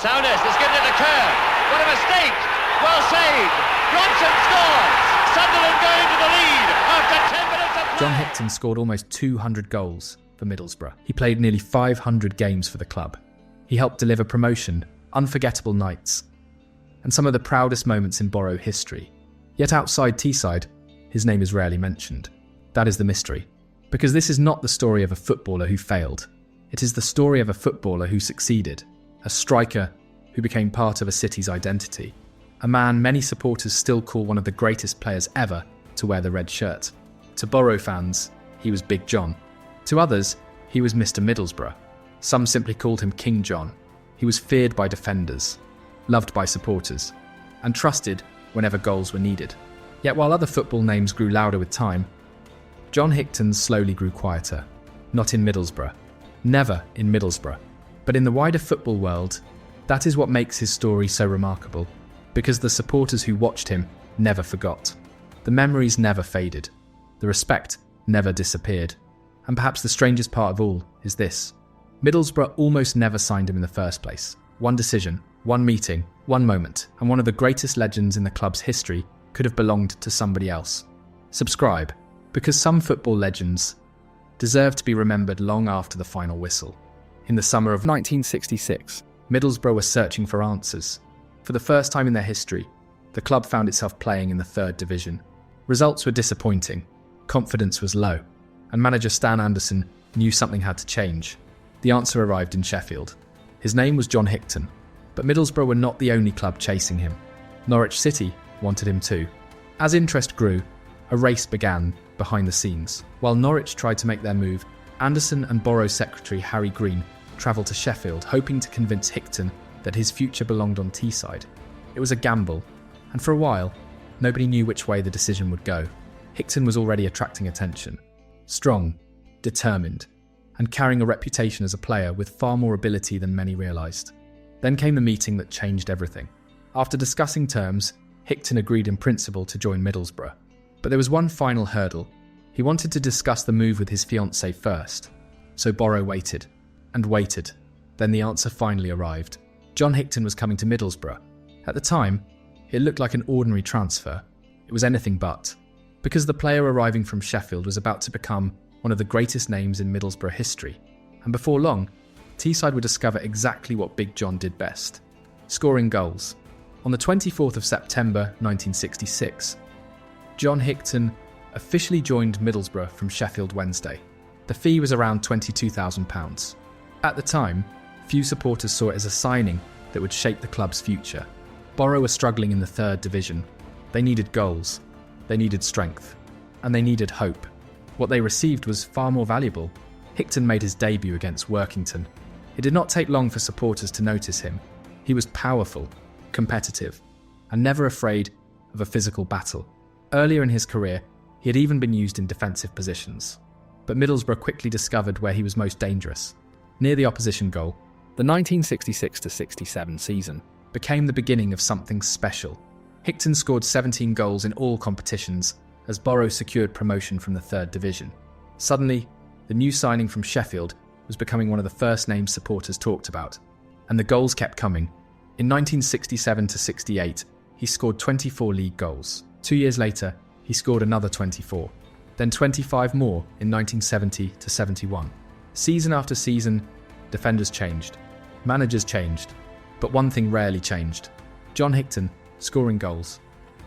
Sounders has given it a curve. What a mistake! Well saved. Robson scores. Sunderland going to the lead after 10 minutes of play. John Hickton scored almost 200 goals for Middlesbrough. He played nearly 500 games for the club. He helped deliver promotion, unforgettable nights, and some of the proudest moments in Boro history. Yet outside Teesside, his name is rarely mentioned. That is the mystery. Because this is not the story of a footballer who failed. It is the story of a footballer who succeeded, a striker who became part of a city's identity, a man many supporters still call one of the greatest players ever to wear the red shirt. To Boro fans, he was Big John. To others, he was Mr Middlesbrough. Some simply called him King John. He was feared by defenders, loved by supporters, and trusted whenever goals were needed. Yet while other football names grew louder with time, John Hickton slowly grew quieter. Not in Middlesbrough. Never in Middlesbrough. But in the wider football world, that is what makes his story so remarkable. Because the supporters who watched him never forgot. The memories never faded. The respect never disappeared. And perhaps the strangest part of all is this. Middlesbrough almost never signed him in the first place. One decision, one meeting, one moment, and one of the greatest legends in the club's history could have belonged to somebody else. Subscribe, because some football legends deserve to be remembered long after the final whistle. In the summer of 1966, Middlesbrough were searching for answers. For the first time in their history, the club found itself playing in the third division. Results were disappointing, confidence was low, and manager Stan Anderson knew something had to change. The answer arrived in Sheffield. His name was John Hickton, but Middlesbrough were not the only club chasing him. Norwich City wanted him too. As interest grew, a race began behind the scenes. While Norwich tried to make their move, Anderson and Boro secretary Harry Green travelled to Sheffield, hoping to convince Hickton that his future belonged on Teesside. It was a gamble, and for a while, nobody knew which way the decision would go. Hickton was already attracting attention. Strong, determined, and carrying a reputation as a player with far more ability than many realised. Then came the meeting that changed everything. After discussing terms, Hickton agreed in principle to join Middlesbrough. But there was one final hurdle. He wanted to discuss the move with his fiancée first. So Boro waited, and waited. Then the answer finally arrived. John Hickton was coming to Middlesbrough. At the time, it looked like an ordinary transfer. It was anything but. Because the player arriving from Sheffield was about to become one of the greatest names in Middlesbrough history. And before long, Teesside would discover exactly what Big John did best. Scoring goals. On the 24th of September 1966, John Hickton officially joined Middlesbrough from Sheffield Wednesday. The fee was around £22,000. At the time, few supporters saw it as a signing that would shape the club's future. Boro were struggling in the third division. They needed goals, they needed strength, and they needed hope. What they received was far more valuable. Hickton made his debut against Workington. It did not take long for supporters to notice him. He was powerful, competitive, and never afraid of a physical battle. Earlier in his career, he had even been used in defensive positions. But Middlesbrough quickly discovered where he was most dangerous. Near the opposition goal, the 1966-67 season became the beginning of something special. Hickton scored 17 goals in all competitions as Boro secured promotion from the third division. Suddenly, the new signing from Sheffield was becoming one of the first names supporters talked about. And the goals kept coming. In 1967-68, he scored 24 league goals. 2 years later, he scored another 24. Then 25 more in 1970-71. Season after season, defenders changed. Managers changed. But one thing rarely changed. John Hickton scoring goals.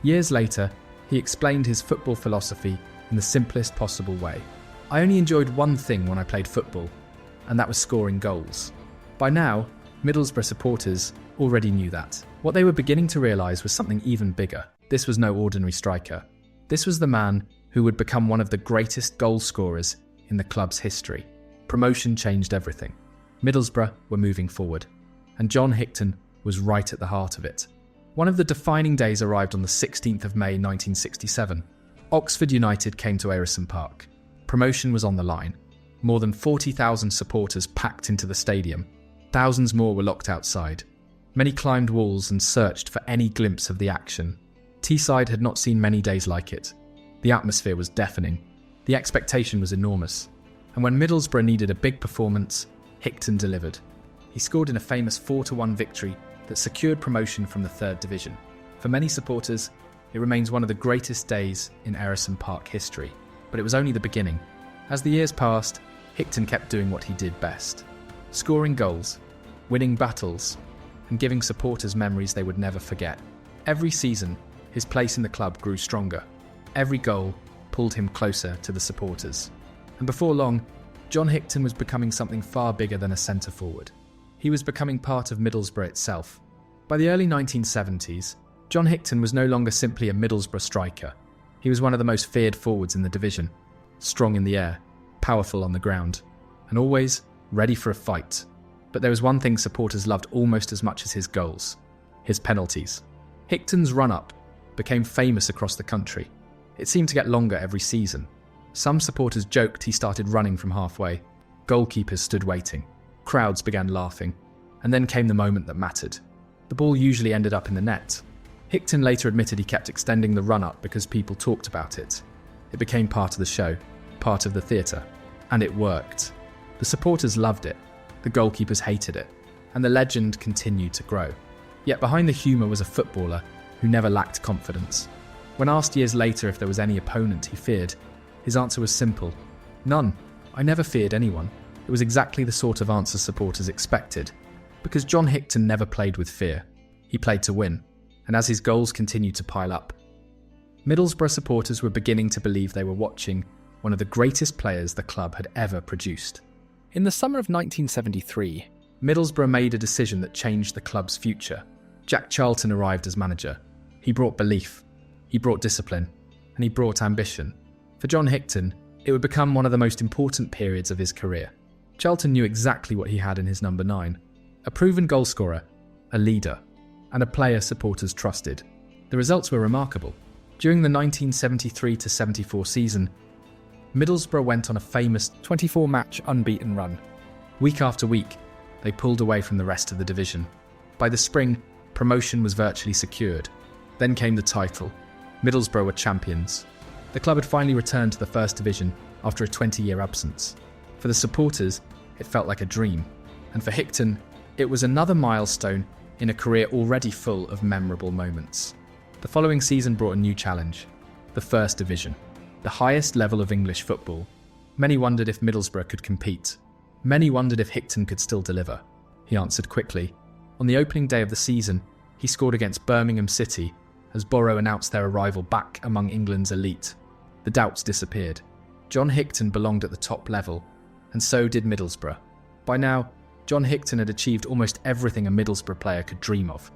Years later, he explained his football philosophy in the simplest possible way. I only enjoyed one thing when I played football, and that was scoring goals. By now, Middlesbrough supporters already knew that. What they were beginning to realise was something even bigger. This was no ordinary striker. This was the man who would become one of the greatest goal scorers in the club's history. Promotion changed everything. Middlesbrough were moving forward, and John Hickton was right at the heart of it. One of the defining days arrived on the 16th of May 1967. Oxford United came to Ayresome Park. Promotion was on the line. More than 40,000 supporters packed into the stadium. Thousands more were locked outside. Many climbed walls and searched for any glimpse of the action. Teesside had not seen many days like it. The atmosphere was deafening. The expectation was enormous. And when Middlesbrough needed a big performance, Hickton delivered. He scored in a famous 4-1 victory that secured promotion from the 3rd Division. For many supporters, it remains one of the greatest days in Ayresome Park history, but it was only the beginning. As the years passed, Hickton kept doing what he did best: scoring goals, winning battles, and giving supporters memories they would never forget. Every season, his place in the club grew stronger. Every goal pulled him closer to the supporters. And before long, John Hickton was becoming something far bigger than a centre-forward. He was becoming part of Middlesbrough itself. By the early 1970s, John Hickton was no longer simply a Middlesbrough striker. He was one of the most feared forwards in the division, strong in the air, powerful on the ground, and always ready for a fight. But there was one thing supporters loved almost as much as his goals: his penalties. Hickton's run-up became famous across the country. It seemed to get longer every season. Some supporters joked he started running from halfway. Goalkeepers stood waiting. Crowds began laughing. And then came the moment that mattered. The ball usually ended up in the net. Hickton later admitted he kept extending the run-up because people talked about it. It became part of the show, part of the theatre. And it worked. The supporters loved it. The goalkeepers hated it. And the legend continued to grow. Yet behind the humour was a footballer who never lacked confidence. When asked years later if there was any opponent he feared, his answer was simple: none. I never feared anyone. It was exactly the sort of answer supporters expected. Because John Hickton never played with fear. He played to win. And as his goals continued to pile up, Middlesbrough supporters were beginning to believe they were watching one of the greatest players the club had ever produced. In the summer of 1973, Middlesbrough made a decision that changed the club's future. Jack Charlton arrived as manager. He brought belief, he brought discipline, and he brought ambition. For John Hickton, it would become one of the most important periods of his career. Charlton knew exactly what he had in his number 9. A proven goalscorer, a leader, and a player supporters trusted. The results were remarkable. During the 1973-74 season, Middlesbrough went on a famous 24-match unbeaten run. Week after week, they pulled away from the rest of the division. By the spring, promotion was virtually secured. Then came the title. Middlesbrough were champions. The club had finally returned to the First Division after a 20-year absence. For the supporters, it felt like a dream. And for Hickton, it was another milestone in a career already full of memorable moments. The following season brought a new challenge: the First Division, the highest level of English football. Many wondered if Middlesbrough could compete. Many wondered if Hickton could still deliver. He answered quickly. On the opening day of the season, he scored against Birmingham City as Boro announced their arrival back among England's elite. The doubts disappeared. John Hickton belonged at the top level, and so did Middlesbrough. By now, John Hickton had achieved almost everything a Middlesbrough player could dream of: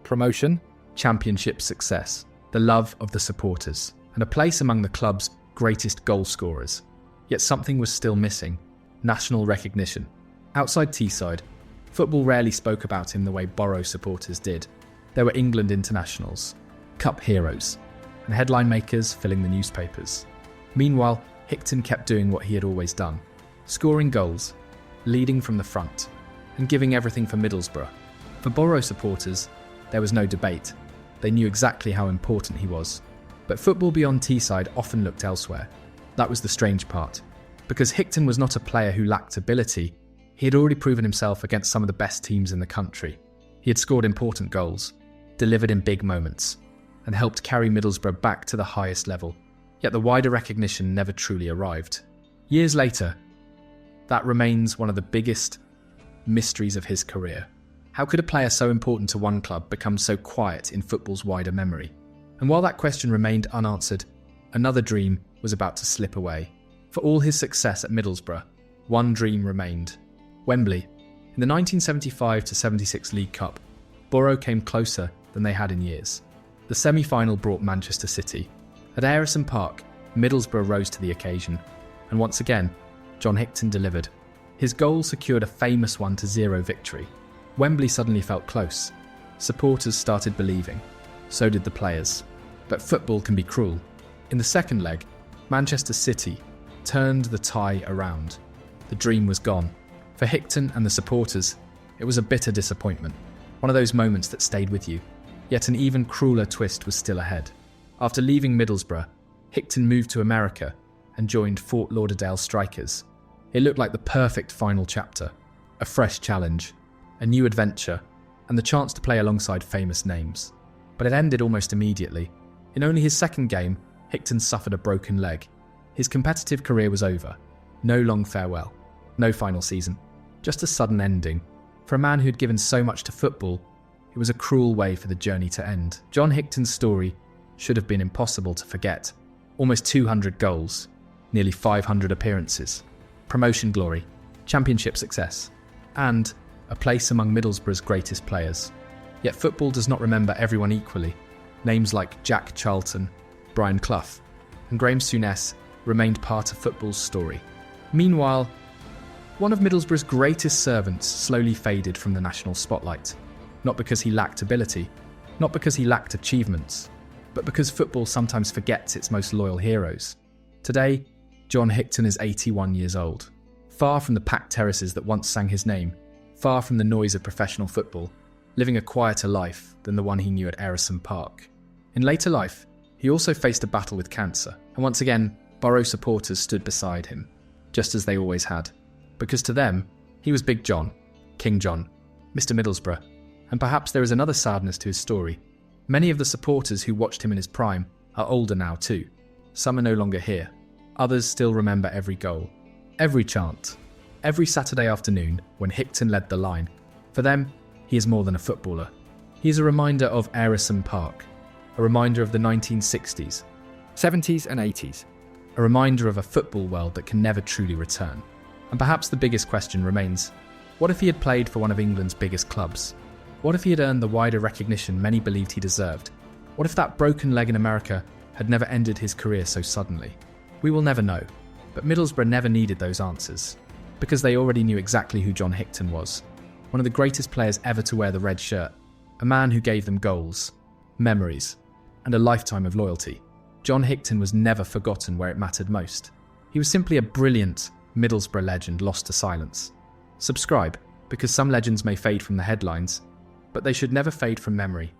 promotion, championship success, the love of the supporters, and a place among the club's greatest goal scorers. Yet something was still missing: national recognition. Outside Teesside, football rarely spoke about him the way Boro supporters did. There were England internationals, cup heroes, and headline makers filling the newspapers. Meanwhile, Hickton kept doing what he had always done: scoring goals, leading from the front, and giving everything for Middlesbrough. For Boro supporters, there was no debate. They knew exactly how important he was. But football beyond Teesside often looked elsewhere. That was the strange part. Because Hickton was not a player who lacked ability, he had already proven himself against some of the best teams in the country. He had scored important goals, delivered in big moments, and helped carry Middlesbrough back to the highest level. Yet the wider recognition never truly arrived. Years later, that remains one of the biggest mysteries of his career. How could a player so important to one club become so quiet in football's wider memory? And while that question remained unanswered, another dream was about to slip away. For all his success at Middlesbrough, one dream remained: Wembley. In the 1975-76 League Cup, Boro came closer than they had in years. The semi-final brought Manchester City. At Ayresome Park, Middlesbrough rose to the occasion, and once again, John Hickton delivered. His goal secured a famous 1-0 victory. Wembley suddenly felt close. Supporters started believing. So did the players. But football can be cruel. In the second leg, Manchester City turned the tie around. The dream was gone. For Hickton and the supporters, it was a bitter disappointment. One of those moments that stayed with you. Yet an even crueler twist was still ahead. After leaving Middlesbrough, Hickton moved to America and joined Fort Lauderdale Strikers. It looked like the perfect final chapter. A fresh challenge, a new adventure, and the chance to play alongside famous names. But it ended almost immediately. In only his second game, Hickton suffered a broken leg. His competitive career was over. No long farewell. No final season. Just a sudden ending. For a man who'd given so much to football, it was a cruel way for the journey to end. John Hickton's story should have been impossible to forget. Almost 200 goals, nearly 500 appearances, promotion glory, championship success, and a place among Middlesbrough's greatest players. Yet football does not remember everyone equally. Names like Jack Charlton, Brian Clough, and Graham Souness remained part of football's story. Meanwhile, one of Middlesbrough's greatest servants slowly faded from the national spotlight. Not because he lacked ability, not because he lacked achievements, but because football sometimes forgets its most loyal heroes. Today, John Hickton is 81 years old. Far from the packed terraces that once sang his name, far from the noise of professional football, living a quieter life than the one he knew at Ayresome Park. In later life, he also faced a battle with cancer, and once again, Boro supporters stood beside him, just as they always had. Because to them, he was Big John, King John, Mr Middlesbrough, and perhaps there is another sadness to his story. Many of the supporters who watched him in his prime are older now too. Some are no longer here. Others still remember every goal, every chant, every Saturday afternoon when Hickton led the line. For them, he is more than a footballer. He is a reminder of Ayresome Park, a reminder of the 1960s, 70s and 80s, a reminder of a football world that can never truly return. And perhaps the biggest question remains, what if he had played for one of England's biggest clubs? What if he had earned the wider recognition many believed he deserved? What if that broken leg in America had never ended his career so suddenly? We will never know, but Middlesbrough never needed those answers, because they already knew exactly who John Hickton was. One of the greatest players ever to wear the red shirt, a man who gave them goals, memories, and a lifetime of loyalty. John Hickton was never forgotten where it mattered most. He was simply a brilliant Middlesbrough legend lost to silence. Subscribe, because some legends may fade from the headlines, but they should never fade from memory.